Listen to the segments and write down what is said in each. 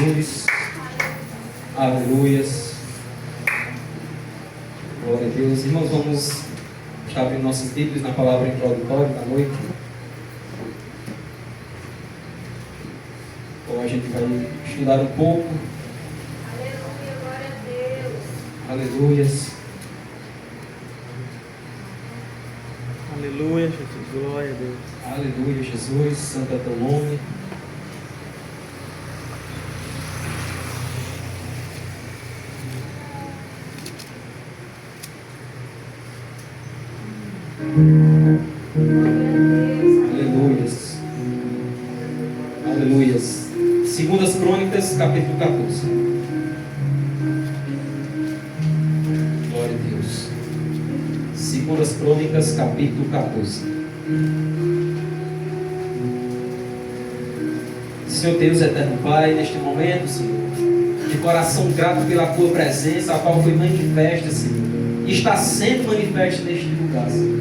Jesus. Aleluias. Glória a Deus. Irmãos, vamos estar abrindo nossos Bíblias na palavra introdutória da noite. Então a gente vai estudar um pouco. Aleluia, glória a Deus. Aleluias. Aleluia, Jesus, glória a Deus. Aleluia, Jesus, santo é teu nome. Aleluias. Aleluias. Segundas Crônicas, capítulo 14. Glória a Deus. Segundas Crônicas, capítulo 14. Senhor Deus, eterno Pai, neste momento, Senhor, de coração grato pela Tua presença, a qual foi manifesta, Senhor, e está sendo manifesta neste lugar, Senhor.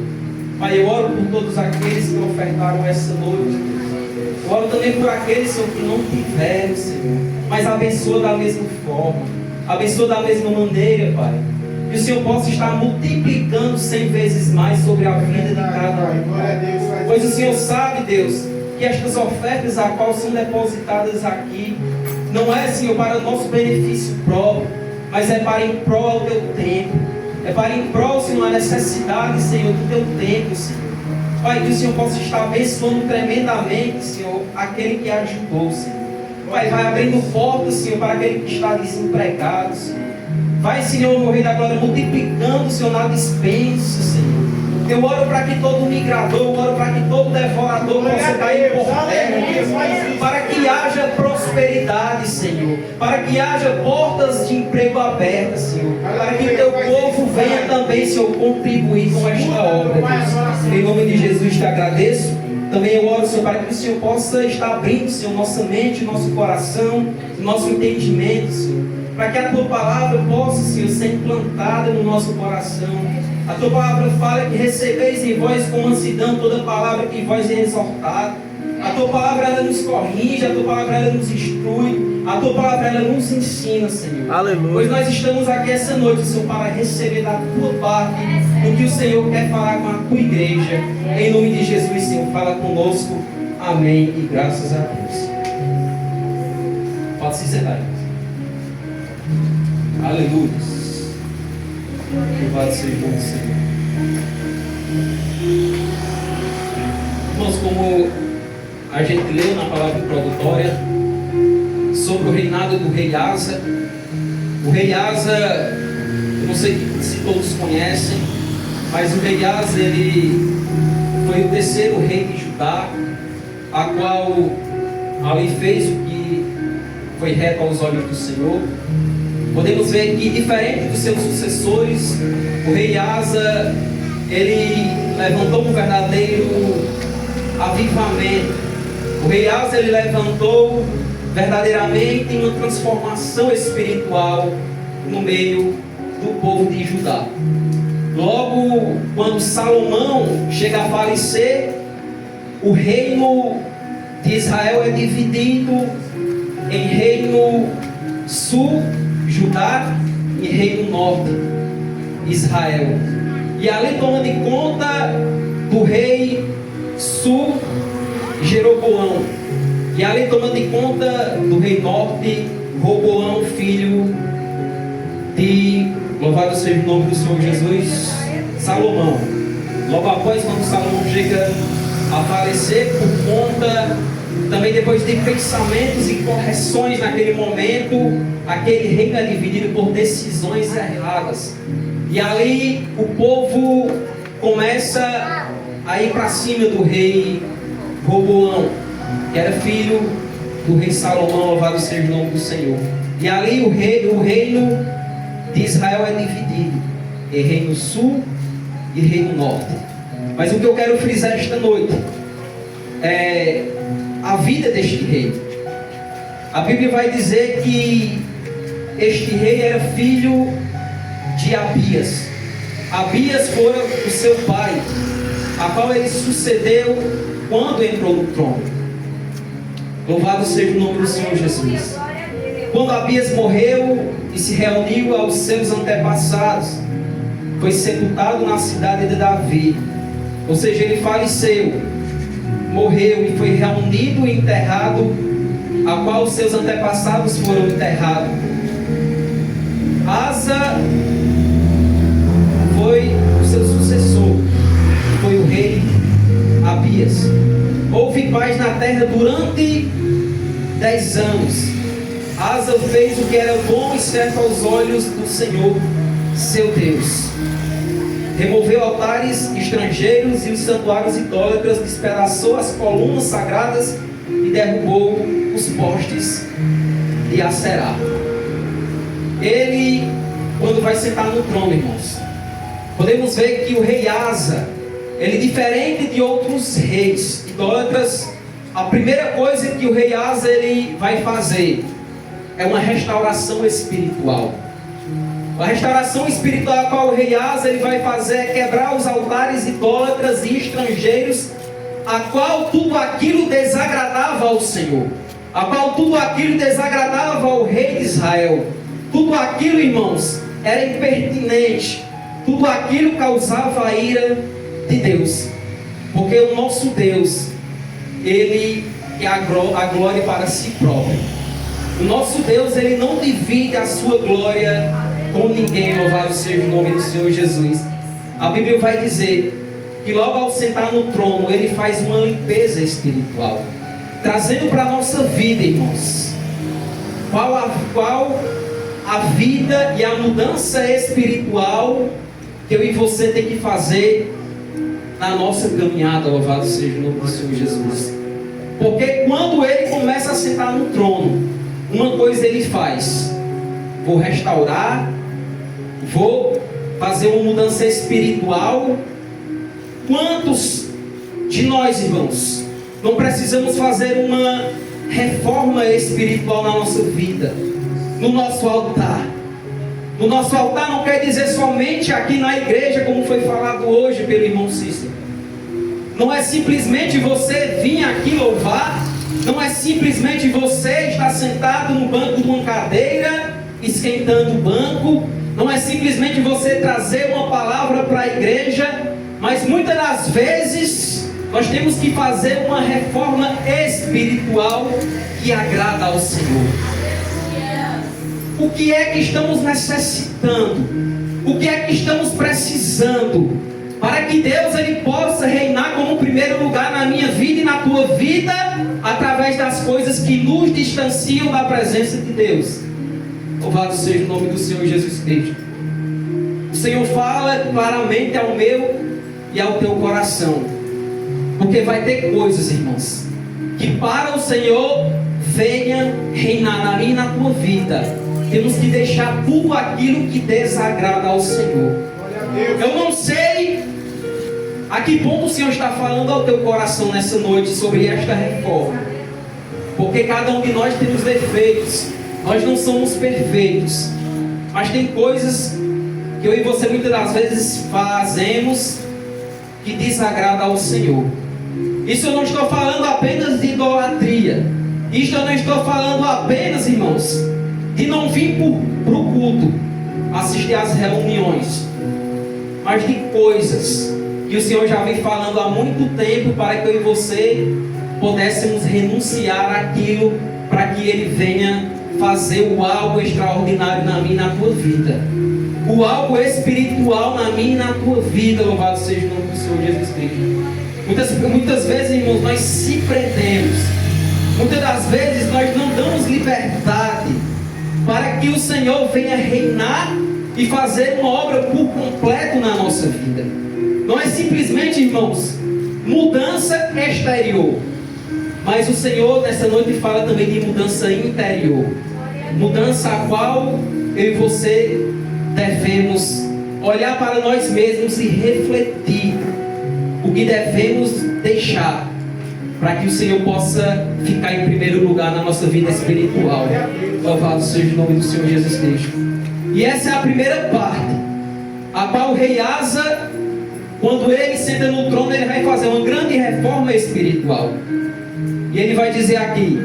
Pai, eu oro por todos aqueles que ofertaram essa noite. Eu oro também por aqueles, Senhor, que não tiveram, Senhor, mas abençoa da mesma forma, abençoa da mesma maneira, Pai. Que o Senhor possa estar multiplicando 100 vezes mais sobre a vida de cada um. Pois o Senhor sabe, Deus, que estas ofertas a qual são depositadas aqui não é, Senhor, para o nosso benefício próprio, mas é para em prol do teu tempo. É para em prol, Senhor, a necessidade, Senhor, do teu tempo, Senhor. Pai, que o Senhor possa estar abençoando tremendamente, Senhor, aquele que ajudou, Senhor. Pai, vai abrindo portas, Senhor, para aquele que está desempregado, Senhor. Vai, Senhor, no Rei da Glória, multiplicando, Senhor, na dispensa, Senhor. Eu oro para que todo migrador, eu oro para que todo devorador possa cair por terra, para que haja prosperidade, Senhor, para que haja portas de emprego abertas, Senhor, para que o teu povo venha também, Senhor, contribuir com esta obra, Deus. Em nome de Jesus te agradeço. Também eu oro, Senhor, para que o Senhor possa estar abrindo, Senhor, nossa mente, nosso coração, nosso entendimento, Senhor, para que a Tua palavra possa, Senhor, ser implantada no nosso coração. A Tua palavra fala que recebeis em vós com mansidão toda palavra que vós é exortado. A Tua palavra, ela nos corrige, a Tua palavra, ela nos instrui, a Tua palavra, ela nos ensina, Senhor. Aleluia. Pois nós estamos aqui essa noite, Senhor, para receber da Tua parte o que o Senhor quer falar com a Tua igreja. Em nome de Jesus, Senhor, fala conosco. Amém e graças a Deus. Pode se sentar, irmãos. Aleluia. Louvado seja o Senhor. Irmãos, como a gente leu na palavra introdutória sobre o reinado do rei Asa. O rei Asa, eu não sei se todos conhecem, mas o rei Asa, ele foi o terceiro rei de Judá, a qual ali fez o que foi reto aos olhos do Senhor. Podemos ver que, diferente dos seus sucessores, o rei Asa, ele levantou um verdadeiro avivamento. O rei Asa, ele levantou verdadeiramente uma transformação espiritual no meio do povo de Judá. Logo, quando Salomão chega a falecer, o reino de Israel é dividido em reino sul, Judá, e reino norte, Israel. E ali toma de conta do rei sul, Jeroboão. E ali toma de conta do rei norte, Roboão, filho de, louvado seja o nome do Senhor Jesus, Salomão. Logo após, quando Salomão chega a falecer, por conta também depois de pensamentos e correções naquele momento, aquele reino é dividido por decisões erradas. E ali o povo começa a ir para cima do rei Roboão, que era filho do rei Salomão, louvado seja o nome do Senhor. E ali o reino de Israel é dividido em reino sul e reino norte. Mas o que eu quero frisar esta noite é a vida deste rei. A Bíblia vai dizer que este rei era filho de Abias. Abias fora o seu pai, a qual ele sucedeu quando entrou no trono. Louvado seja o nome do Senhor Jesus. quando Abias morreu e se reuniu aos seus antepassados, foi sepultado na cidade de Davi. Ou seja, ele faleceu, morreu e foi reunido e enterrado, a qual os seus antepassados foram enterrados. Asa foi o seu sucessor, foi o rei Abias. Houve paz na terra durante 10 anos. Asa fez o que era bom e certo aos olhos do Senhor, seu Deus. Removeu altares estrangeiros e os santuários idólatras, despedaçou as colunas sagradas e derrubou os postes de Aserá. Ele, quando vai sentar no trono, irmãos, podemos ver que o rei Asa, ele diferente de outros reis idólatras, a primeira coisa que o rei Asa ele vai fazer é uma restauração espiritual. A restauração espiritual a qual o rei Asa ele vai fazer é quebrar os altares idólatras e estrangeiros, a qual tudo aquilo desagradava ao Senhor, a qual tudo aquilo desagradava ao rei de Israel. Tudo aquilo, irmãos, era impertinente, tudo aquilo causava a ira de Deus, porque o nosso Deus, ele é a glória para si próprio. O nosso Deus, ele não divide a sua glória com ninguém. Louvado seja o nome do Senhor Jesus. A Bíblia vai dizer que logo ao sentar no trono, ele faz uma limpeza espiritual, trazendo para a nossa vida, irmãos, qual a vida e a mudança espiritual que eu e você tem que fazer na nossa caminhada. Louvado seja o nome do Senhor Jesus. Porque quando ele começa a sentar no trono, uma coisa ele faz: vou restaurar, vou fazer uma mudança espiritual. Quantos de nós, irmãos, não precisamos fazer uma reforma espiritual na nossa vida, no nosso altar? No nosso altar não quer dizer somente aqui na igreja, como foi falado hoje pelo irmão Cícero. Não é simplesmente você vir aqui louvar, não é simplesmente você estar sentado no banco de uma cadeira, esquentando o banco, não é simplesmente você trazer uma palavra para a igreja, mas muitas das vezes nós temos que fazer uma reforma espiritual que agrada ao Senhor. O que é que estamos necessitando? O que é que estamos precisando para que Deus ele possa reinar como primeiro lugar na minha vida e na tua vida, através das coisas que nos distanciam da presença de Deus? Louvado seja o nome do Senhor Jesus Cristo. O Senhor fala claramente ao meu e ao teu coração, porque vai ter coisas, irmãos, que para o Senhor venha reinar na minha e na tua vida, temos que deixar tudo aquilo que desagrada ao Senhor. Eu não sei a que ponto o Senhor está falando ao teu coração nessa noite sobre esta reforma, porque cada um de nós temos defeitos, nós não somos perfeitos, mas tem coisas que eu e você muitas das vezes fazemos que desagrada ao Senhor. Isso eu não estou falando apenas de idolatria, isto eu não estou falando apenas, irmãos, de não vir para o culto, assistir às reuniões, mas de coisas que o Senhor já vem falando há muito tempo, para que eu e você pudéssemos renunciar àquilo, para que Ele venha fazer o algo extraordinário na minha e na tua vida, o algo espiritual na minha e na tua vida. Louvado seja o nome do Senhor Jesus Cristo. Muitas vezes, irmãos, nós se prendemos, muitas das vezes nós não damos liberdade para que o Senhor venha reinar e fazer uma obra por completo na nossa vida. Não é simplesmente, irmãos, mudança exterior, mas o Senhor nessa noite fala também de mudança interior, mudança a qual eu e você devemos olhar para nós mesmos e refletir o que devemos deixar, para que o Senhor possa ficar em primeiro lugar na nossa vida espiritual. Louvado seja o nome do Senhor Jesus Cristo. E essa é a primeira parte, a qual o rei Asa, quando ele senta no trono, ele vai fazer uma grande reforma espiritual. E ele vai dizer aqui: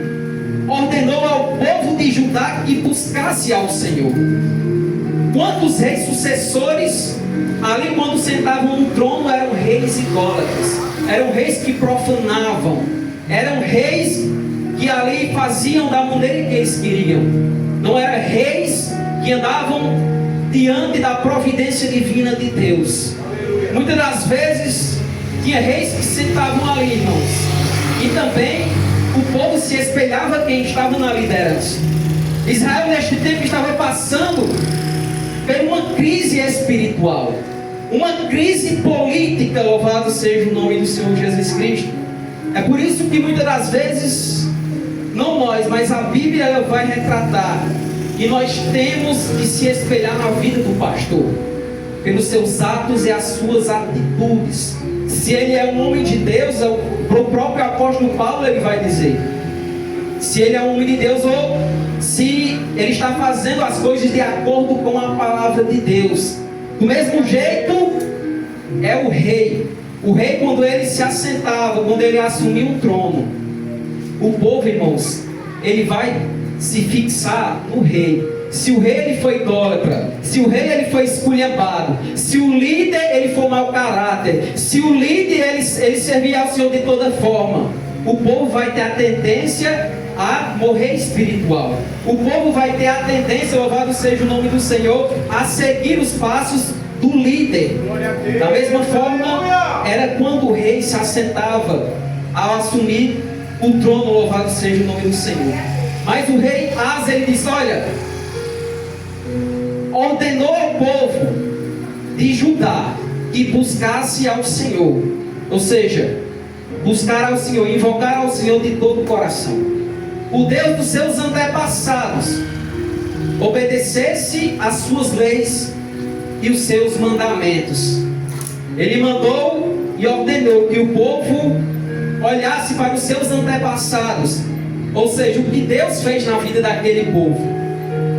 ordenou ao povo de Judá que buscasse ao Senhor. Quantos reis sucessores ali, quando sentavam no trono, eram reis idólatras, eram reis que profanavam, eram reis que ali faziam da maneira que eles queriam. Não eram reis que andavam diante da providência divina de Deus. Muitas das vezes tinha reis que sentavam ali, irmãos, e também o povo se espelhava quem estava na liderança. Israel neste tempo estava passando por uma crise espiritual, uma crise política. Louvado seja o nome do Senhor Jesus Cristo. É por isso que muitas das vezes, não nós, mas a Bíblia ela vai retratar, e nós temos que se espelhar na vida do pastor, pelos seus atos e as suas atitudes. Se ele é um homem de Deus, para o próprio apóstolo Paulo ele vai dizer, se ele é um homem de Deus, ou se ele está fazendo as coisas de acordo com a palavra de Deus. Do mesmo jeito é o rei. O rei, quando ele se assentava, quando ele assumiu o trono, o povo, irmãos, ele vai se fixar no rei. Se o rei ele foi idólatra, se o rei ele foi esculhambado, se o líder ele foi mau caráter, se o líder ele servia ao Senhor de toda forma, o povo vai ter a tendência a morrer espiritual. O povo vai ter a tendência, louvado seja o nome do Senhor, a seguir os passos do líder. Da mesma forma, era quando o rei se assentava ao assumir o trono, louvado seja o nome do Senhor. Mas o rei Asa, ele disse, olha, ordenou ao povo de Judá que buscasse ao Senhor, ou seja, buscar ao Senhor, invocar ao Senhor de todo o coração, o Deus dos seus antepassados, obedecesse às suas leis e os seus mandamentos. Ele mandou e ordenou que o povo olhasse para os seus antepassados, ou seja, o que Deus fez na vida daquele povo.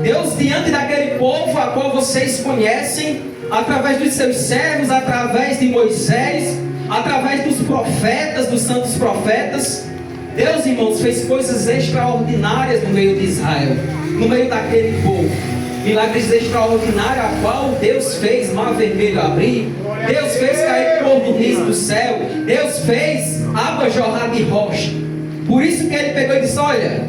Deus, diante daquele povo a qual vocês conhecem, através dos seus servos, através de Moisés, através dos profetas, dos santos profetas, Deus, irmãos, fez coisas extraordinárias no meio de Israel, no meio daquele povo. Milagres extraordinários, a qual Deus fez mar vermelho abrir, Deus fez cair fogo do riso do céu, Deus fez água jorrar de rocha. Por isso que ele pegou e disse, olha,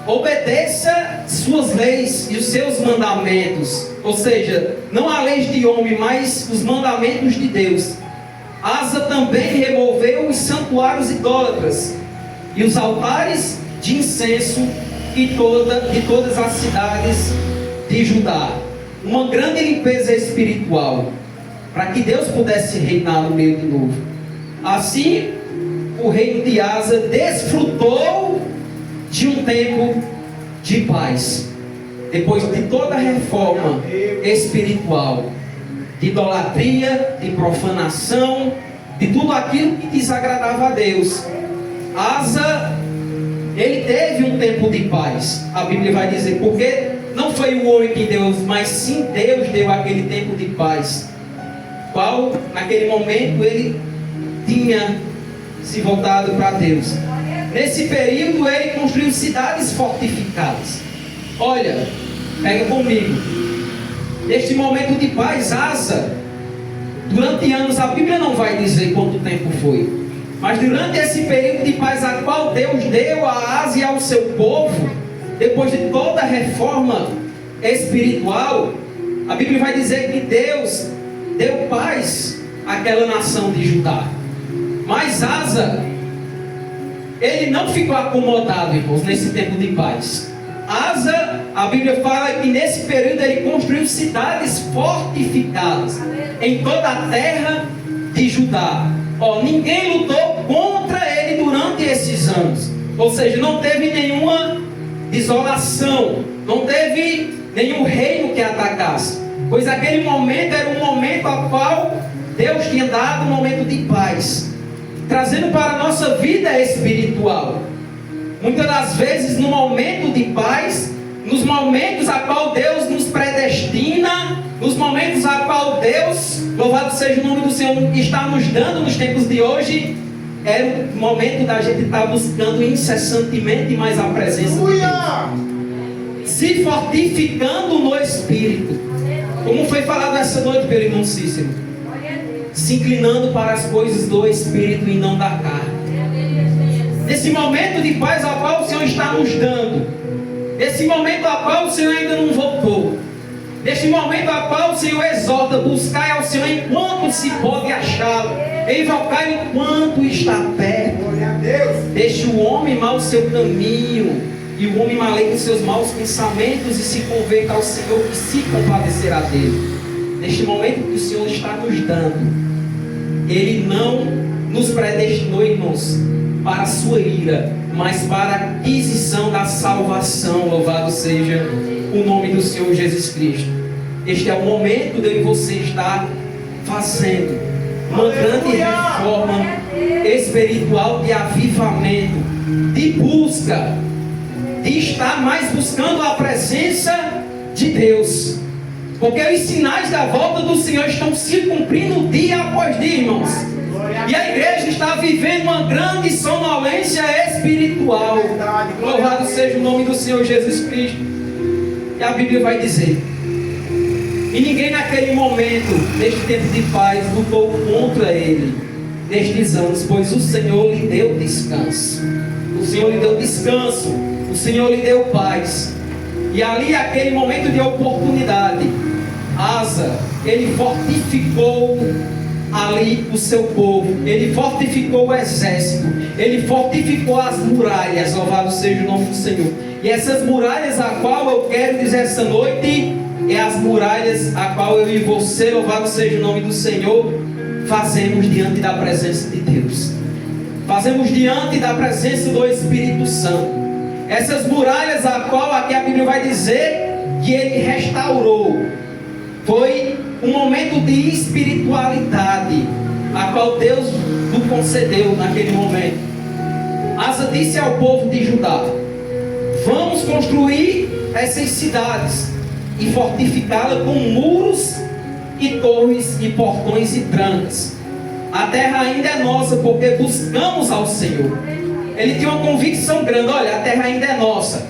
obedeça suas leis e os seus mandamentos, ou seja, não a leis de homem, mas os mandamentos de Deus. Asa também removeu os santuários idólatras e os altares de incenso de todas as cidades de Judá. Uma grande limpeza espiritual, para que Deus pudesse reinar no meio de novo. Assim, o reino de Asa desfrutou de um tempo de paz, depois de toda a reforma espiritual, de idolatria, de profanação, de tudo aquilo que desagradava a Deus. Asa, ele teve um tempo de paz. A Bíblia vai dizer, porque não foi o homem que deu, mas sim Deus deu aquele tempo de paz, qual naquele momento ele tinha se voltado para Deus. Nesse período ele construiu cidades fortificadas. Olha, pega comigo, neste momento de paz, Asa, durante anos, a Bíblia não vai dizer quanto tempo foi, mas durante esse período de paz a qual Deus deu a Asa e ao seu povo, depois de toda a reforma espiritual, a Bíblia vai dizer que Deus deu paz àquela nação de Judá. Mas Asa, ele não ficou acomodado, irmãos, nesse tempo de paz. Asa, a Bíblia fala que nesse período ele construiu cidades fortificadas em toda a terra de Judá. Ninguém lutou contra ele durante esses anos, ou seja, não teve nenhuma desolação, não teve nenhum reino que atacasse, pois aquele momento era um momento ao qual Deus tinha dado um momento de paz, trazendo para a nossa vida espiritual. Muitas das vezes, no momento de paz, nos momentos a qual Deus nos predestina, nos momentos a qual Deus, louvado seja o nome do Senhor, está nos dando nos tempos de hoje, era o momento da gente estar buscando incessantemente mais a presença de Deus, se fortificando no Espírito, como foi falado essa noite pelo irmão Cícero, se inclinando para as coisas do Espírito e não da carne. Nesse momento de paz ao qual o Senhor está nos dando, esse momento ao qual o Senhor ainda não voltou, neste momento ao qual o Senhor exorta, buscai ao Senhor enquanto se pode achá-lo, invocai enquanto está perto. Deixe o homem mau o seu caminho, e o homem maligno os seus maus pensamentos, e se converta ao Senhor, que se compadecerá dele. Neste momento que o Senhor está nos dando, Ele não nos predestinou, irmãos, para a sua ira, mas para a aquisição da salvação. Louvado seja o nome do Senhor Jesus Cristo. Este é o momento de eu e você estar fazendo uma grande reforma espiritual, de avivamento, de busca, de estar mais buscando a presença de Deus, porque os sinais da volta do Senhor estão se cumprindo dia após dia, irmãos. E a igreja está vivendo uma grande sonolência espiritual. Louvado seja o nome do Senhor Jesus Cristo. E a Bíblia vai dizer: e ninguém naquele momento, neste tempo de paz, lutou contra ele nestes anos, pois o Senhor lhe deu descanso. O Senhor lhe deu descanso. O Senhor lhe deu paz. E ali, aquele momento de oportunidade, Asa, ele fortificou ali o seu povo, ele fortificou o exército, ele fortificou as muralhas. Louvado seja o nome do Senhor. E essas muralhas a qual eu quero dizer essa noite, é as muralhas a qual eu e você, louvado seja o nome do Senhor, fazemos diante da presença de Deus, fazemos diante da presença do Espírito Santo. Essas muralhas a qual aqui a Bíblia vai dizer que ele restaurou, foi um momento de espiritualidade a qual Deus nos concedeu naquele momento. Asa disse ao povo de Judá: vamos construir essas cidades e fortificá-las com muros e torres e portões e trancas. A terra ainda é nossa, porque buscamos ao Senhor. Ele tinha uma convicção grande: olha, a terra ainda é nossa,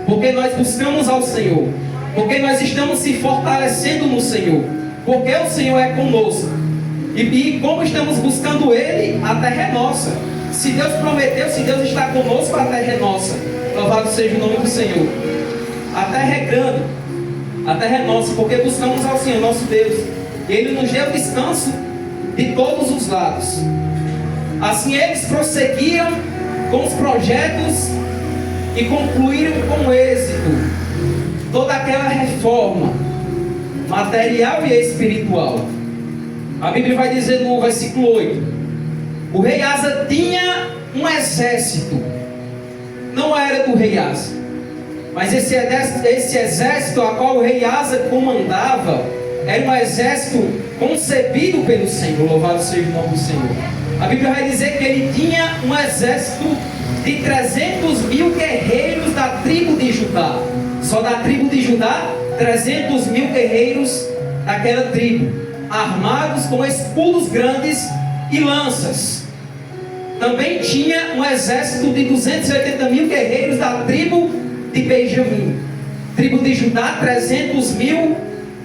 porque nós buscamos ao Senhor, porque nós estamos se fortalecendo no Senhor, porque o Senhor é conosco. E como estamos buscando Ele, a terra é nossa. Se Deus prometeu, se Deus está conosco, a terra é nossa. Louvado seja o nome do Senhor. A terra é grande, a terra é nossa, porque buscamos ao Senhor, nosso Deus. Ele nos deu descanso de todos os lados. Assim eles prosseguiram com os projetos e concluíram com êxito toda aquela reforma material e espiritual. A Bíblia vai dizer no versículo 8: o rei Asa tinha um exército. Não era do rei Asa, mas esse exército a qual o rei Asa comandava era um exército concebido pelo Senhor. Louvado seja o nome do Senhor. A Bíblia vai dizer que ele tinha um exército de 300 mil guerreiros da tribo de Judá. Só da tribo de Judá, 300 mil guerreiros daquela tribo, armados com escudos grandes e lanças. Também tinha um exército de 280 mil guerreiros da tribo de Benjamim. Tribo de Judá, 300 mil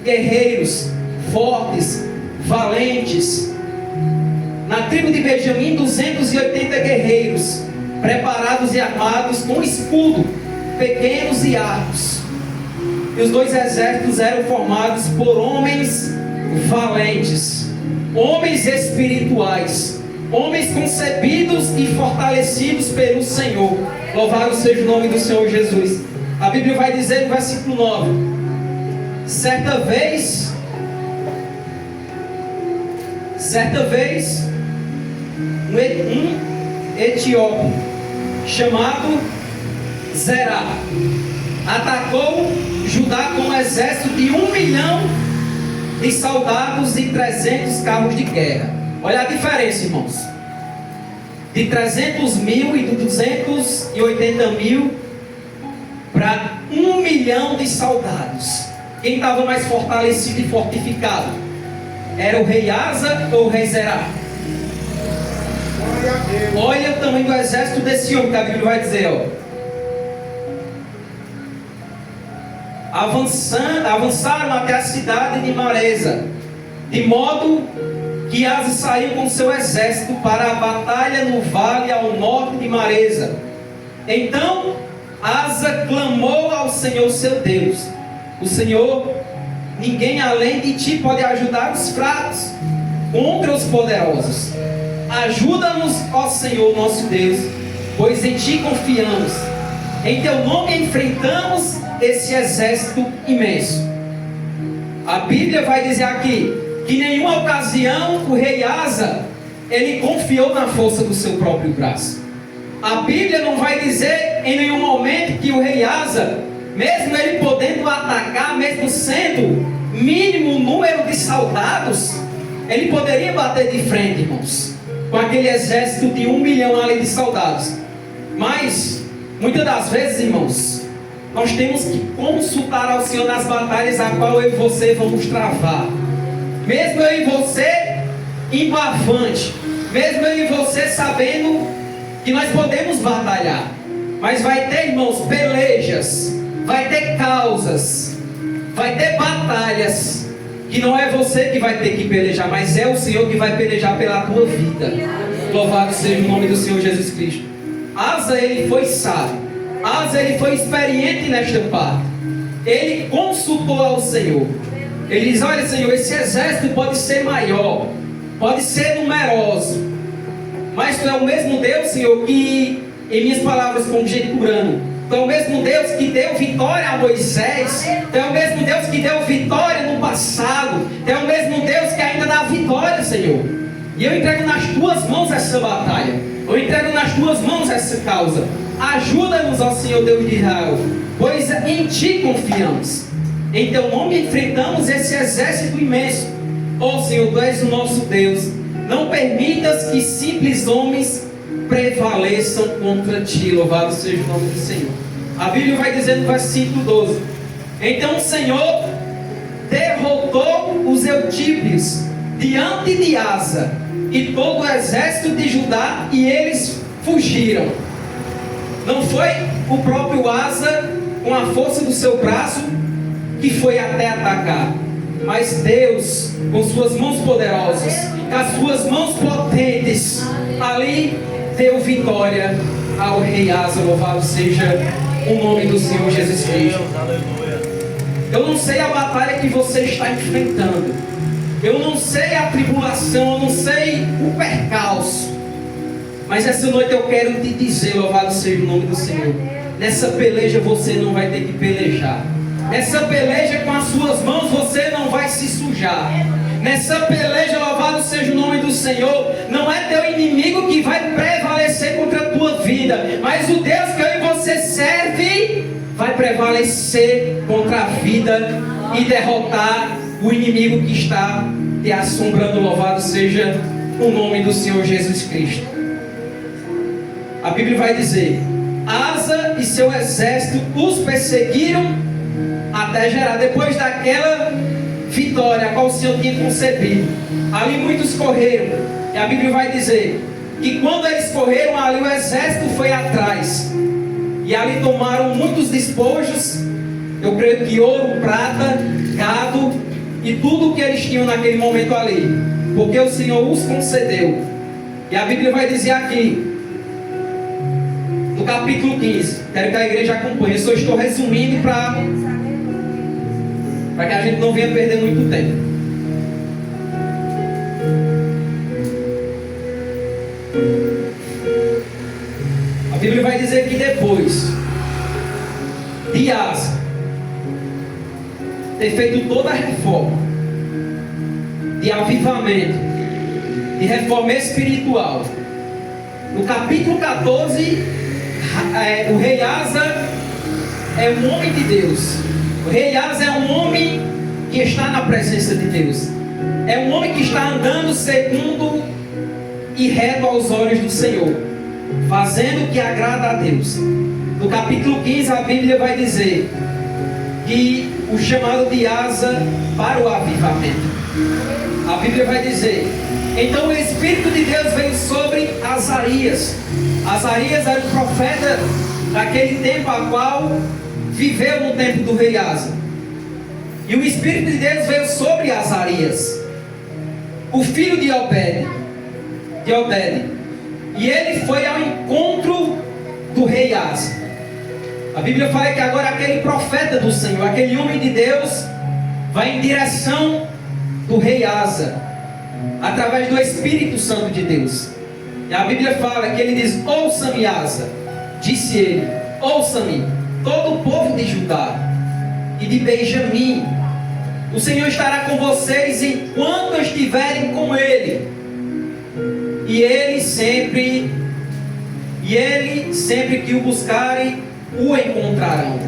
guerreiros fortes, valentes. Na tribo de Benjamim, 280 guerreiros preparados e armados com escudo, pequenos e arcos. E os dois exércitos eram formados por homens valentes, homens espirituais, homens concebidos e fortalecidos pelo Senhor. Louvado seja o nome do Senhor Jesus. A Bíblia vai dizer no versículo 9: certa vez, um etíope chamado Zerá atacou Judá com um exército de 1 milhão de soldados e 300 carros de guerra. Olha a diferença, irmãos, de 300 mil e de 280 mil para 1 milhão de soldados. Quem estava mais fortalecido e fortificado? Era o rei Asa ou o rei Zerá? Glória a Deus. Olha o tamanho do exército desse homem, que a Bíblia vai dizer, ó. Avançaram até a cidade de Maresa, de modo que Asa saiu com seu exército para a batalha no vale ao norte de Maresa. Então Asa clamou ao Senhor seu Deus: o Senhor, ninguém além de ti pode ajudar os fracos contra os poderosos. Ajuda-nos, ó Senhor nosso Deus, pois em ti confiamos. Em teu nome enfrentamos esse exército imenso. A Bíblia vai dizer aqui que em nenhuma ocasião o rei Asa ele confiou na força do seu próprio braço. A Bíblia não vai dizer em nenhum momento que o rei Asa, mesmo ele podendo atacar, mesmo sendo mínimo número de soldados, ele poderia bater de frente, irmãos, com aquele exército de 1 milhão ali de soldados. Mas muitas das vezes, irmãos, nós temos que consultar ao Senhor nas batalhas a qual eu e você vamos travar. Mesmo eu e você indo avante, mesmo eu e você sabendo que nós podemos batalhar, mas vai ter, irmãos, pelejas, vai ter causas, vai ter batalhas que não é você que vai ter que pelejar, mas é o Senhor que vai pelejar pela tua vida. Louvado seja o nome do Senhor Jesus Cristo. Asa, ele foi sábio. Asa, ele foi experiente nesta parte. Ele consultou ao Senhor. Ele diz: olha, Senhor, esse exército pode ser maior, pode ser numeroso, mas Tu é o mesmo Deus, Senhor, que, em minhas palavras conjecturando, Tu é o mesmo Deus que deu vitória a Moisés. Tu é o mesmo Deus que deu vitória no passado. Tu é o mesmo Deus que ainda dá vitória, Senhor. E eu entrego nas Tuas mãos essa batalha. Eu entrego nas Tuas mãos essa causa. Ajuda-nos, ó Senhor Deus de Israel, pois em Ti confiamos. Em Teu nome enfrentamos esse exército imenso. Ó Senhor, Tu és o nosso Deus. Não permitas que simples homens prevaleçam contra Ti. Louvado seja o nome do Senhor. A Bíblia vai dizer no versículo 12: então o Senhor derrotou os eutíbios diante de Asa e todo o exército de Judá, e eles fugiram. Não foi o próprio Asa, com a força do seu braço, que foi até atacar, mas Deus, com suas mãos poderosas, com as suas mãos potentes, ali deu vitória ao rei Asa. Louvado seja o nome do Senhor Jesus Cristo. Eu não sei a batalha que você está enfrentando, eu não sei a tribulação, eu não sei o percalço, mas essa noite eu quero te dizer, louvado seja o nome do Senhor, nessa peleja você não vai ter que pelejar. Nessa peleja com as suas mãos você não vai se sujar. Nessa peleja, louvado seja o nome do Senhor, não é teu inimigo que vai prevalecer contra a tua vida, mas o Deus que eu e você serve vai prevalecer contra a vida e derrotar o inimigo que está te assombrando. Louvado seja o nome do Senhor Jesus Cristo. A Bíblia vai dizer: Asa e seu exército os perseguiram até Gerar. Depois daquela vitória a qual o Senhor tinha concebido, ali muitos correram, e a Bíblia vai dizer que quando eles correram, ali o exército foi atrás, e ali tomaram muitos despojos, eu creio que ouro, prata, gado e tudo o que eles tinham naquele momento ali, porque o Senhor os concedeu. E a Bíblia vai dizer aqui no capítulo 15, quero que a igreja acompanhe, eu só estou resumindo para que a gente não venha perder muito tempo. A Bíblia vai dizer que depois de Asa ter feito toda a reforma de avivamento, de reforma espiritual, no capítulo 14, o rei Asa é um homem de Deus. O rei Asa é um homem que está na presença de Deus. É um homem que está andando segundo e reto aos olhos do Senhor, fazendo o que agrada a Deus. No capítulo 15 a Bíblia vai dizer que o chamado de Asa para o avivamento. A Bíblia vai dizer Então o Espírito de Deus veio sobre Azarias. Azarias era o profeta daquele tempo a qual viveu no tempo do rei Asa. E o Espírito de Deus veio sobre Azarias, o filho de Obed. E ele foi ao encontro do rei Asa. A Bíblia fala que agora aquele profeta do Senhor, aquele homem de Deus, vai em direção do rei Asa, através do Espírito Santo de Deus. E a Bíblia fala que ele diz: ouça-me, Asa. Disse ele: ouça-me, todo o povo de Judá e de Benjamim. O Senhor estará com vocês enquanto estiverem com Ele. E ele sempre que o buscarem, o encontrarão.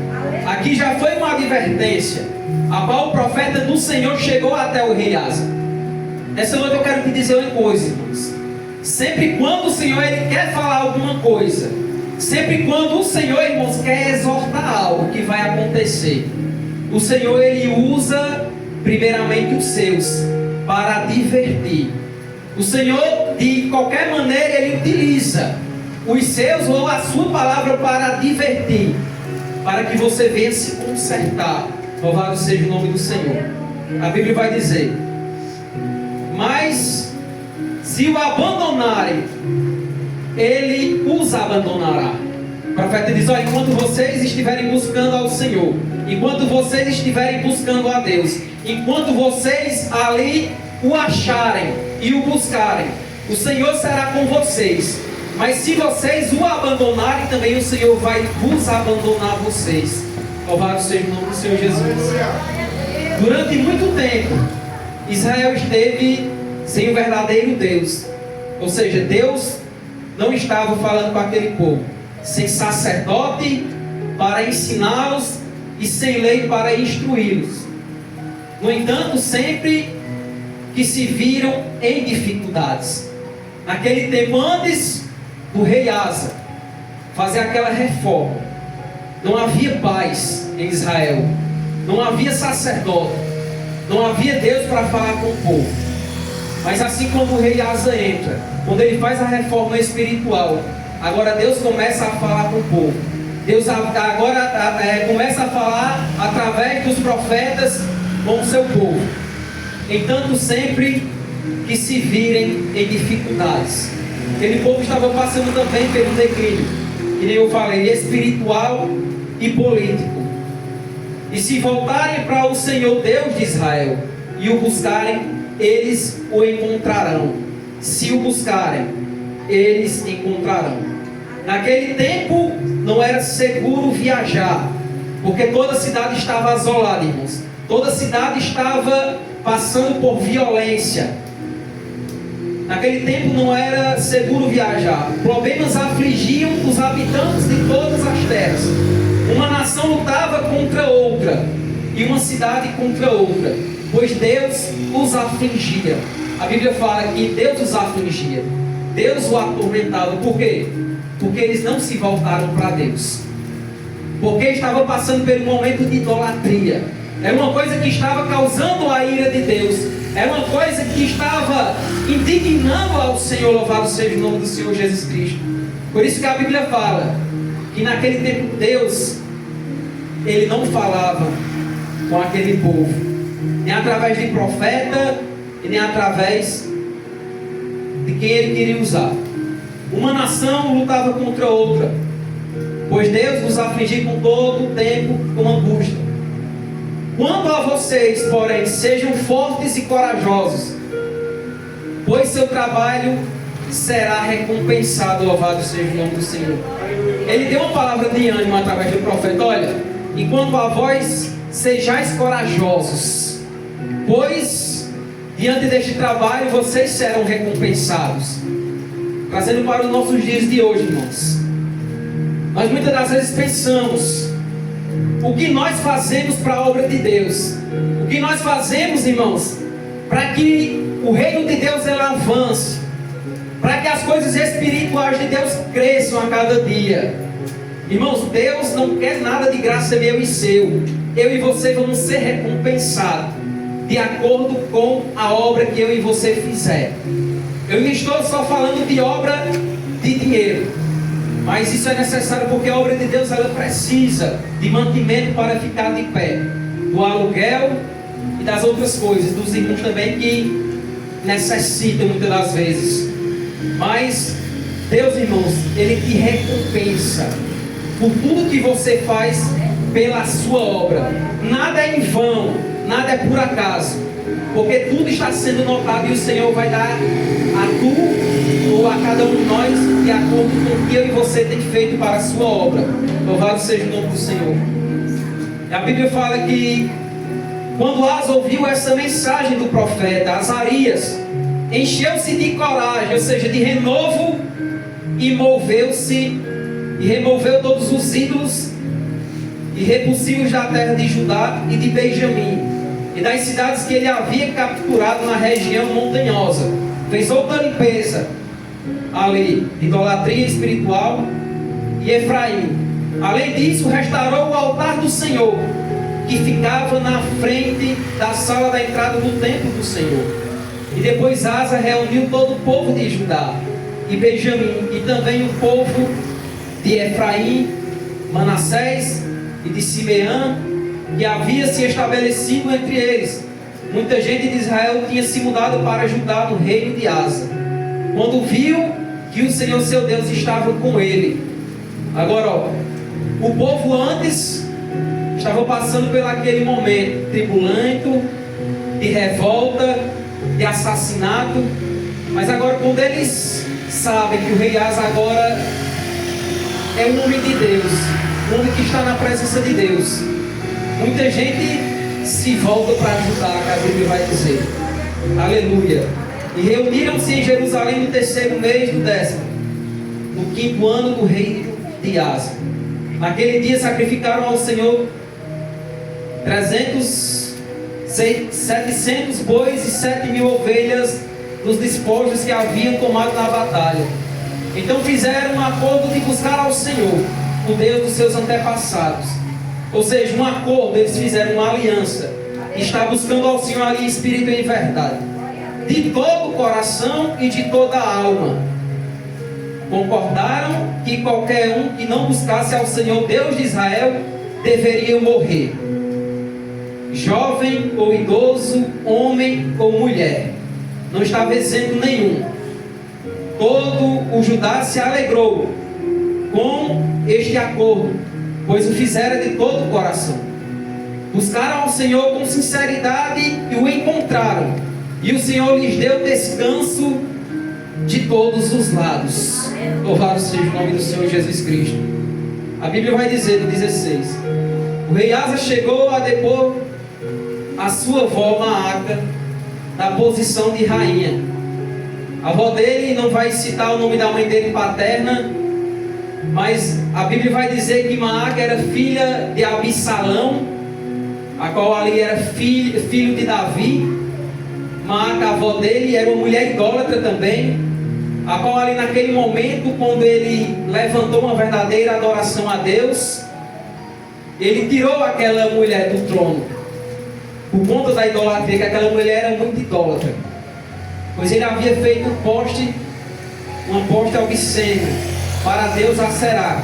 Aqui já foi uma advertência, a qual o profeta do Senhor chegou até o rei Asa. Nessa noite eu quero te dizer uma coisa, irmãos. Sempre quando o Senhor ele quer falar alguma coisa, sempre quando o Senhor, irmãos, quer exortar algo que vai acontecer, o Senhor ele usa primeiramente os seus para advertir. O Senhor, de qualquer maneira, ele utiliza os seus ou a sua palavra para advertir, para que você venha se consertar. Louvado seja o nome do Senhor. A Bíblia vai dizer: mas se o abandonarem, ele os abandonará. O profeta diz: olha, enquanto vocês estiverem buscando ao Senhor, enquanto vocês estiverem buscando a Deus, enquanto vocês ali o acharem e o buscarem, o Senhor será com vocês. Mas se vocês o abandonarem, também o Senhor vai vos abandonar vocês. Louvado seja o nome do Senhor Jesus. Durante muito tempo, Israel esteve sem o verdadeiro Deus. Ou seja, Deus não estava falando com aquele povo, sem sacerdote para ensiná-los e sem lei para instruí-los. No entanto, sempre que se viram em dificuldades. Naquele tempo, antes do rei Asa fazer aquela reforma, não havia paz em Israel, não havia sacerdote, não havia Deus para falar com o povo. Mas assim como o rei Asa entra, quando ele faz a reforma espiritual, agora Deus começa a falar com o povo. Deus agora começa a falar através dos profetas com o seu povo. Entanto, sempre que se virem em dificuldades. Aquele povo estava passando também pelo declínio, que nem eu falei, espiritual e político. E se voltarem para o Senhor Deus de Israel e o buscarem, eles o encontrarão. Se o buscarem, eles encontrarão. Naquele tempo não era seguro viajar, porque toda a cidade estava assolada, irmãos. Toda a cidade estava passando por violência. Naquele tempo não era seguro viajar. Problemas afligiam os habitantes de todas as terras. Uma nação lutava contra outra, e uma cidade contra outra, pois Deus os afligia. A Bíblia fala que Deus os afligia, Deus os atormentava. Por quê? Porque eles não se voltaram para Deus, porque estavam passando por um momento de idolatria. Era uma coisa que estava causando a ira de Deus, era uma coisa que estava indignando ao Senhor. Louvado seja o nome do Senhor Jesus Cristo. Por isso que a Bíblia fala que naquele tempo Deus, ele não falava com aquele povo, nem através de profeta e nem através de quem ele queria usar. Uma nação lutava contra outra, pois Deus nos afligia com todo o tempo com angústia. Quanto a vocês, porém, sejam fortes e corajosos, pois seu trabalho será recompensado. Louvado seja o nome do Senhor. Ele deu uma palavra de ânimo através do profeta: olha, enquanto a vós sejais corajosos, pois diante deste trabalho vocês serão recompensados. Trazendo para os nossos dias de hoje, irmãos, nós muitas das vezes pensamos: o que nós fazemos para a obra de Deus? O que nós fazemos, irmãos, para que o reino de Deus ele avance, para que as coisas espirituais de Deus cresçam a cada dia? Irmãos, Deus não quer nada de graça meu e seu. Eu e você vamos ser recompensados de acordo com a obra que eu e você fizer. Eu não estou só falando de obra de dinheiro, mas isso é necessário porque a obra de Deus ela precisa de mantimento para ficar de pé, do aluguel e das outras coisas, dos irmãos também que necessitam muitas das vezes. Mas Deus, irmãos, Ele te recompensa por tudo que você faz pela sua obra. Nada é em vão, nada é por acaso, porque tudo está sendo notado e o Senhor vai dar a tu ou a cada um de nós de acordo com o que eu e você tem feito para a sua obra. Louvado seja o nome do Senhor. E a Bíblia fala que quando Asa ouviu essa mensagem do profeta Azarias, encheu-se de coragem, ou seja, de renovo, e moveu-se e removeu todos os ídolos e repulsivos da terra de Judá e de Benjamim e das cidades que ele havia capturado na região montanhosa. Fez outra limpeza ali, idolatria espiritual e Efraim. Além disso, restaurou o altar do Senhor, que ficava na frente da sala da entrada do templo do Senhor. E depois Asa reuniu todo o povo de Judá e Benjamim, e também o povo de Efraim, Manassés e de Simeão, que havia se estabelecido entre eles. Muita gente de Israel tinha se mudado para Judá no reino de Asa, quando viu que o Senhor seu Deus estava com ele. Agora, ó, o povo antes estava passando por aquele momento tribulento, de revolta, de assassinato, mas agora quando eles sabem que o rei Asa agora é um homem de Deus, um homem que está na presença de Deus, muita gente se volta para ajudar, que a Bíblia vai dizer. Aleluia. E reuniram-se em Jerusalém no 3º mês do 10º, no 5º ano do reino de Asa. Naquele dia sacrificaram ao Senhor 700 bois e 7.000 ovelhas dos despojos que haviam tomado na batalha. Então fizeram um acordo de buscar ao Senhor, o Deus dos seus antepassados. Ou seja, um acordo, eles fizeram uma aliança. Está buscando ao Senhor ali em espírito e em verdade, de todo o coração e de toda a alma. Concordaram que qualquer um que não buscasse ao Senhor Deus de Israel deveria morrer, jovem ou idoso, homem ou mulher, não estava isento nenhum. Todo o Judá se alegrou com este acordo, pois o fizera de todo o coração. Buscaram ao Senhor com sinceridade e o encontraram, e o Senhor lhes deu descanso de todos os lados. Louvado seja o nome do Senhor Jesus Cristo. A Bíblia vai dizer no 16: o rei Asa chegou a depor a sua avó Maaca na posição de rainha. A avó dele não vai citar o nome da mãe dele paterna, mas a Bíblia vai dizer que Maaca era filha de Abissalão, a qual ali era filho de Davi. Maaca, a avó dele, era uma mulher idólatra também, a qual ali naquele momento, quando ele levantou uma verdadeira adoração a Deus, ele tirou aquela mulher do trono, por conta da idolatria, que aquela mulher era muito idólatra, pois ele havia feito um poste obsceno para Deus Aserá.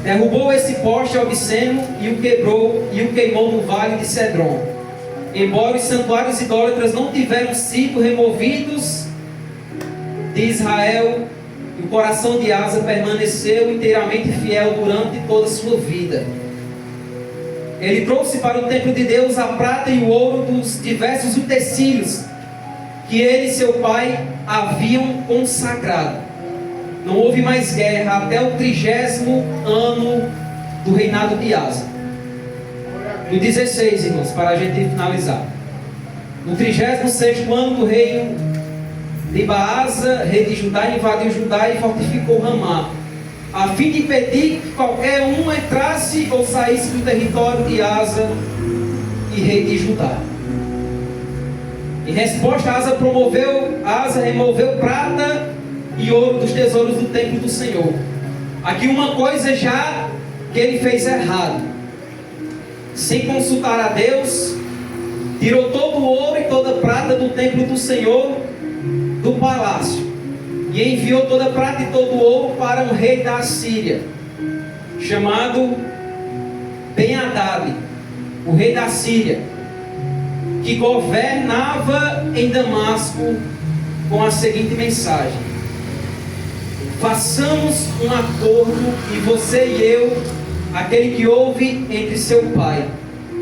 Derrubou esse poste obsceno e o quebrou e o queimou no vale de Cedron. Embora os santuários idólatras não tiveram sido removidos de Israel, o coração de Asa permaneceu inteiramente fiel durante toda a sua vida. Ele trouxe para o templo de Deus a prata e o ouro dos diversos utensílios que ele e seu pai haviam consagrado. Não houve mais guerra até o 30º ano do reinado de Asa. No 16, irmãos, para a gente finalizar. No 36º ano do reino de Baasa, rei de Judá, invadiu Judá e fortificou Ramá, a fim de impedir que qualquer um entrasse ou saísse do território de Asa e rei de Judá. Em resposta, Asa removeu prata e ouro dos tesouros do templo do Senhor. Aqui uma coisa já que ele fez errado, sem consultar a Deus, tirou todo o ouro e toda a prata do templo do Senhor do palácio e enviou toda a prata e todo o ouro para um rei da Síria, chamado Ben-Hadad, o rei da Síria, que governava em Damasco, com a seguinte mensagem: façamos um acordo, e você e eu, aquele que ouve entre seu pai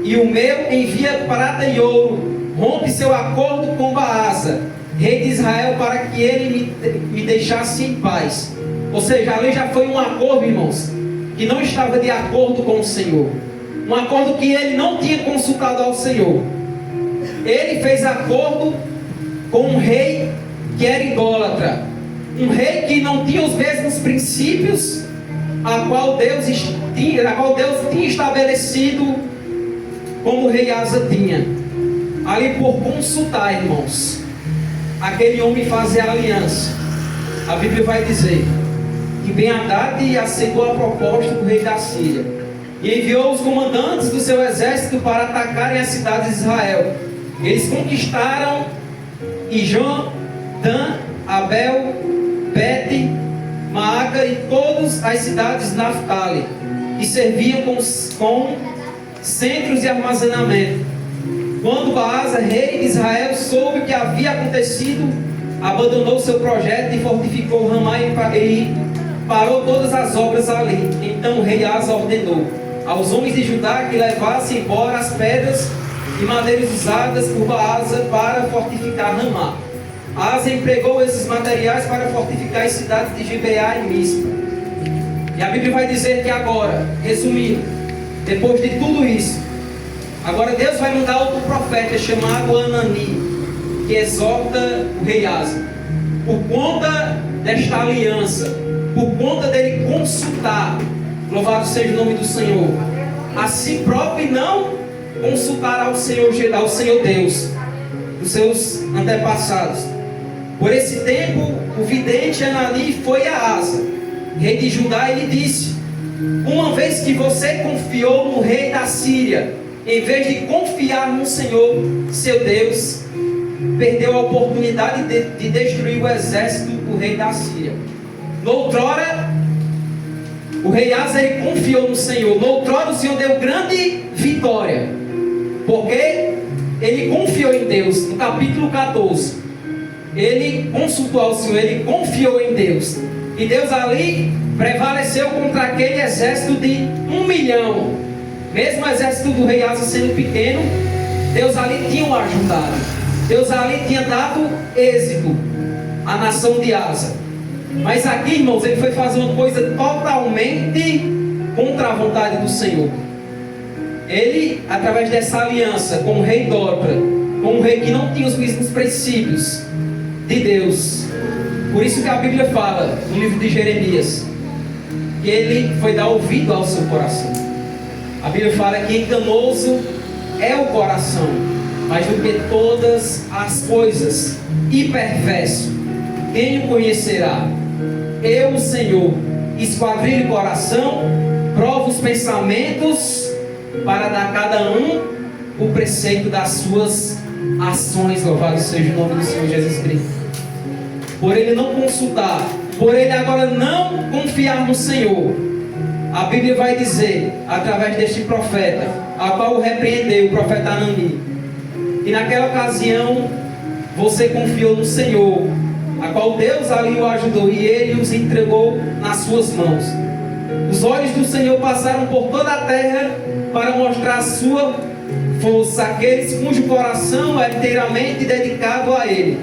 e o meu, envia prata e ouro, rompe seu acordo com Baasa, rei de Israel, para que ele me deixasse em paz. Ou seja, ali já foi um acordo, irmãos, que não estava de acordo com o Senhor, um acordo que ele não tinha consultado ao Senhor. Ele fez acordo com um rei que era idólatra, um rei que não tinha os mesmos princípios a qual Deus tinha estabelecido, como o rei Asa tinha. Ali, por consultar, irmãos, aquele homem fazer aliança, a Bíblia vai dizer que Ben-Hadad aceitou a proposta do rei da Síria e enviou os comandantes do seu exército para atacarem as cidades de Israel. Eles conquistaram Ijon, Dan, Abel, Bet, Maaca e todas as cidades de Naftali, que serviam com centros de armazenamento. Quando Baasa, rei de Israel, soube o que havia acontecido, abandonou seu projeto e fortificou Ramá e parou todas as obras ali. Então o rei Asa ordenou aos homens de Judá que levassem embora as pedras e madeiras usadas por Baasa para fortificar Ramá. Asa empregou esses materiais para fortificar as cidades de Gibeá e Mispa. E a Bíblia vai dizer que agora, resumindo, depois de tudo isso, agora Deus vai mandar outro profeta chamado Anani, que exorta o rei Asa. Por conta desta aliança, por conta dele consultar, louvado seja o nome do Senhor, a si próprio, e não consultar ao Senhor Deus, os seus antepassados. Por esse tempo, o vidente Anani foi a Asa, rei de Judá, e lhe disse: uma vez que você confiou no rei da Síria, em vez de confiar no Senhor, seu Deus, perdeu a oportunidade de destruir o exército do rei da Síria. Noutrora, o rei Asa, ele confiou no Senhor. Noutrora, o Senhor deu grande vitória, porque ele confiou em Deus. No capítulo 14, ele consultou ao Senhor, ele confiou em Deus. E Deus ali prevaleceu contra aquele exército de 1 milhão. Mesmo o exército do rei Asa sendo pequeno, Deus ali tinha o ajudado. Deus ali tinha dado êxito à nação de Asa. Mas aqui, irmãos, ele foi fazer uma coisa totalmente contra a vontade do Senhor. Ele, através dessa aliança com o rei idólatra, com um rei que não tinha os mesmos princípios de Deus, por isso que a Bíblia fala no livro de Jeremias que ele foi dar ouvido ao seu coração. A Bíblia fala que enganoso é o coração, mais do que todas as coisas, e perverso, quem o conhecerá? Eu, o Senhor, esquadrilho o coração, provo os pensamentos, para dar a cada um o preceito das suas ações. Louvado seja o nome do Senhor Jesus Cristo. Por ele não consultar, por ele agora não confiar no Senhor, a Bíblia vai dizer, através deste profeta, a qual o repreendeu, o profeta Anani, que naquela ocasião você confiou no Senhor, a qual Deus ali o ajudou e ele os entregou nas suas mãos. Os olhos do Senhor passaram por toda a terra para mostrar a sua força àqueles cujo coração é inteiramente dedicado a ele.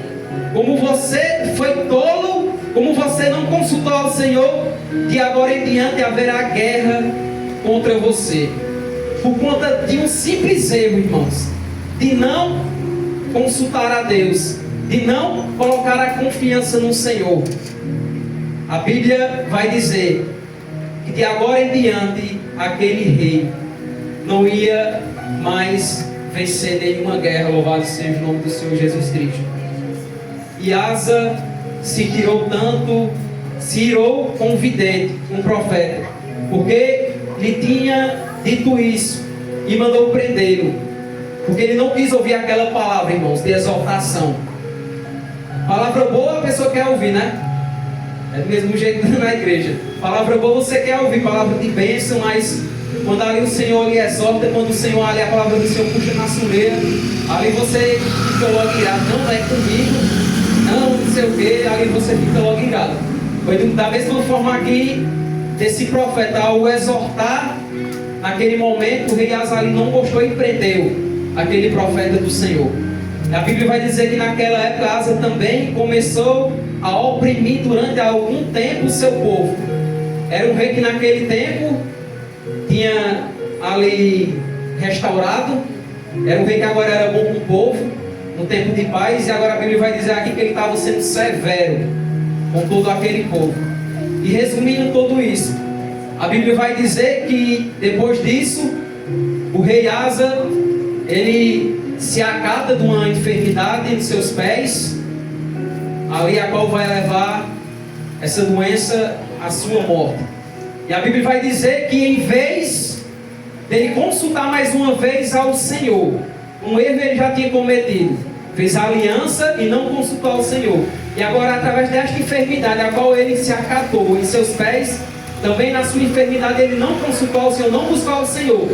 Como você foi tolo, como você não consultou ao Senhor, de agora em diante haverá guerra contra você. Por conta de um simples erro, irmãos, de não consultar a Deus, de não colocar a confiança no Senhor. A Bíblia vai dizer que de agora em diante aquele rei não ia mais vencer nenhuma guerra. Louvado seja o nome do Senhor Jesus Cristo. E Asa se irou com o vidente, um profeta, porque lhe tinha dito isso, e mandou prendê-lo, porque ele não quis ouvir aquela palavra, irmãos, de exortação. Palavra boa a pessoa quer ouvir, né? É do mesmo jeito na igreja. Palavra boa você quer ouvir, palavra de bênção, mas quando ali o Senhor lhe exorta, quando o Senhor ali a palavra do Senhor puxa na soleira, ali você fica logo irado, não é comigo, não sei o que, ali você fica logo irado. Foi da mesma forma aqui, desse profeta, ao exortar, naquele momento, o rei Azaria não gostou e prendeu aquele profeta do Senhor. A Bíblia vai dizer que naquela época Asa também começou a oprimir durante algum tempo o seu povo. Era um rei que naquele tempo tinha ali restaurado, era um rei que agora era bom com o povo, no tempo de paz, e agora a Bíblia vai dizer aqui que ele estava sendo severo com todo aquele povo. E resumindo tudo isso, a Bíblia vai dizer que depois disso, o rei Asa, ele se acata de uma enfermidade nos seus pés, ali a qual vai levar essa doença à sua morte. E a Bíblia vai dizer que em vez dele consultar mais uma vez ao Senhor, um erro ele já tinha cometido, fez aliança e não consultou ao Senhor. E agora através desta enfermidade a qual ele se acatou em seus pés, também na sua enfermidade ele não consultou ao Senhor, não buscou ao Senhor,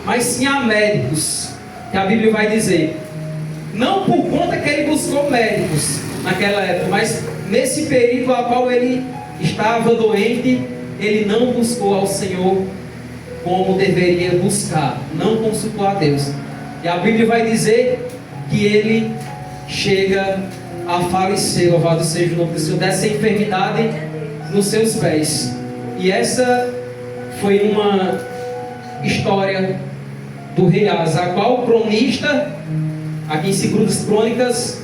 mas sim a médicos, que a Bíblia vai dizer. Não por conta que ele buscou médicos naquela época, mas nesse período a qual ele estava doente, ele não buscou ao Senhor como deveria buscar, não consultou a Deus. E a Bíblia vai dizer que ele chega a falecer, louvado seja o nome do Senhor, dessa enfermidade nos seus pés. E essa foi uma história do rei Asa, a qual o cronista, aqui em 2 Crônicas,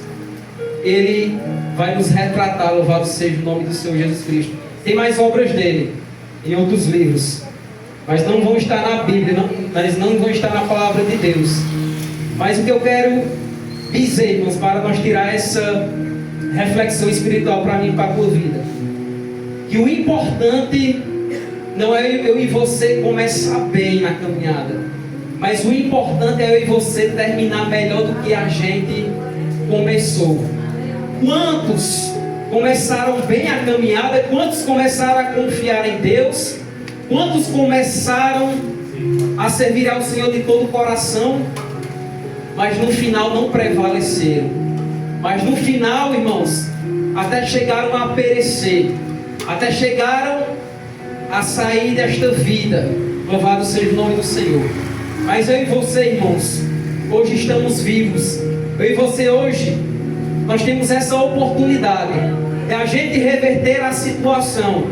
ele vai nos retratar, louvado seja o nome do Senhor Jesus Cristo. Tem mais obras dele em outros livros, mas não vão estar na Bíblia, mas não vão estar na palavra de Deus. Mas o que eu quero dizer, irmãos, para nós tirar essa reflexão espiritual para mim e para a tua vida, que o importante não é eu e você começar bem na caminhada, mas o importante é eu e você terminar melhor do que a gente começou. Quantos começaram bem a caminhada? Quantos começaram a confiar em Deus? Quantos começaram a servir ao Senhor de todo o coração, mas no final não prevaleceram? Mas no final, irmãos, até chegaram a perecer, até chegaram a sair desta vida. Louvado seja o nome do Senhor. Mas eu e você, irmãos, hoje estamos vivos. Eu e você hoje, nós temos essa oportunidade de a gente reverter a situação,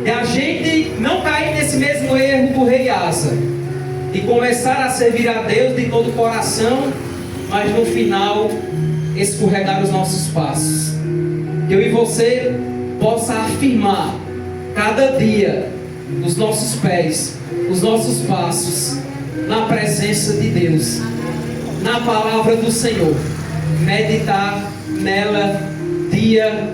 de a gente não cair nesse mesmo erro do rei Asa, de começar a servir a Deus de todo o coração, mas no final escorregar os nossos passos. Que eu e você possa afirmar cada dia os nossos pés, os nossos passos na presença de Deus, na palavra do Senhor, meditar nela dia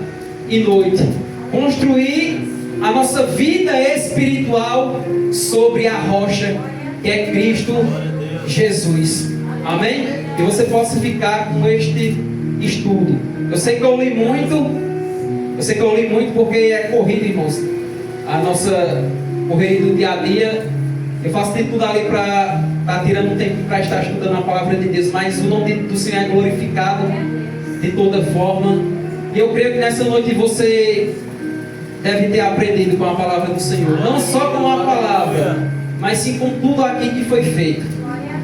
e noite, construir a nossa vida espiritual sobre a rocha que é Cristo Jesus. Amém? Que você possa ficar com este estudo. Eu sei que eu li muito porque é corrido, irmãos. A nossa correria do dia a dia, eu faço de tudo ali para estar tirando um tempo para estar estudando a palavra de Deus, mas o nome do Senhor é glorificado de toda forma. E eu creio que nessa noite você deve ter aprendido com a palavra do Senhor, não só com a palavra, mas sim com tudo aqui que foi feito,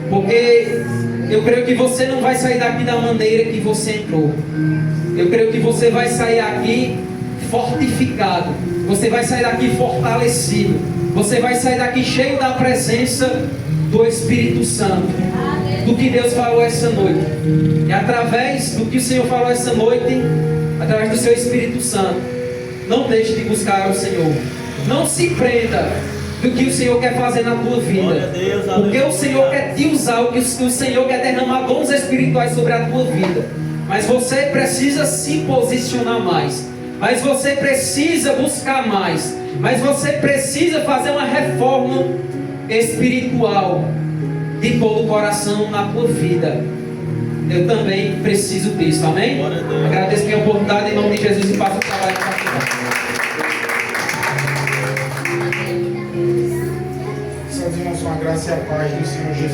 porque eu creio que você não vai sair daqui da maneira que você entrou. Eu creio que você vai sair aqui fortificado, você vai sair daqui fortalecido, você vai sair daqui cheio da presença do Espírito Santo, do que Deus falou essa noite. E através do que o Senhor falou essa noite, através do seu Espírito Santo, não deixe de buscar o Senhor. Não se prenda do que o Senhor quer fazer na tua vida, porque o Senhor quer te usar, o que o Senhor quer derramar dons espirituais sobre a tua vida. Mas você precisa se posicionar mais, mas você precisa buscar mais, mas você precisa fazer uma reforma espiritual de todo o coração na tua vida. eu também preciso disso, amém? Agradeço a oportunidade em nome de Jesus e passo o trabalho na faculdade. Santos irmãos, com a graça e a paz do Senhor Jesus.